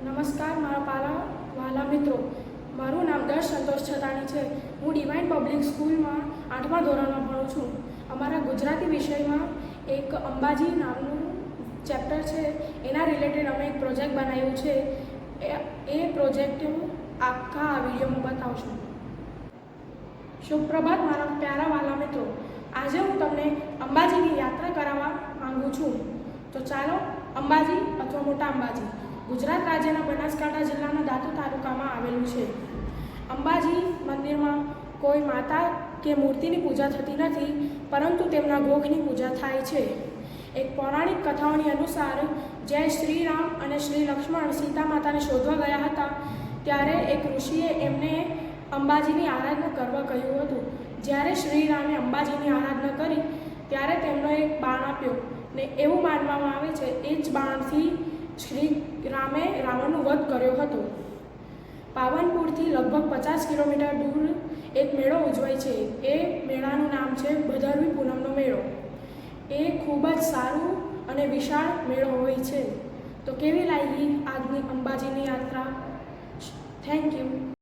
નમસ્કાર મારા વાલા મિત્રો, મારું નામ દર્શ સંતોષ છતાણી છે. હું ડિવાઇન પબ્લિક સ્કૂલમાં 8મા ધોરણમાં ભણું છું. અમારા ગુજરાતી વિષયમાં એક અંબાજી નામનું ચેપ્ટર છે, એના રિલેટેડ અમે એક પ્રોજેક્ટ બનાવ્યું છે. એ પ્રોજેક્ટ આખા આ વિડીયોમાં બતાવશું. સુપ્રભાત મારા પ્યારા વાલા મિત્રો, આજે હું તમને અંબાજીની યાત્રા કરાવવા માંગુ છું. તો ચાલો, અંબાજી અથવા મોટા અંબાજી ગુજરાત રાજ્યના બનાસકાંઠા જિલ્લાના દાહોદ તાલુકામાં આવેલું છે. અંબાજી મંદિરમાં કોઈ માતા કે મૂર્તિની પૂજા થતી નથી, પરંતુ તેમના ગોખની પૂજા થાય છે. એક પૌરાણિક કથાઓની અનુસાર જ્યારે શ્રી રામ અને શ્રી લક્ષ્મણ સીતા માતાને શોધવા ગયા હતા, ત્યારે એક ઋષિએ એમને અંબાજીની આરાધના કરવા કહ્યું હતું. જ્યારે શ્રી રામે અંબાજીની આરાધના કરી ત્યારે તેમનો એક બાણ આપ્યો ને એવું માનવામાં આવે છે એ જ બાણથી શ્રી રામે રાવણનો વધ કર્યો હતો. પાવનપુરથી લગભગ 50 કિલોમીટર દૂર એક મેળો ઉજવાય છે. એ મેળાનું નામ છે ભદરવી પૂનમનો મેળો. એ ખૂબ જ સારું અને વિશાળ મેળો હોય છે. તો કેવી લાગી આજની અંબાજીની યાત્રા? Thank you.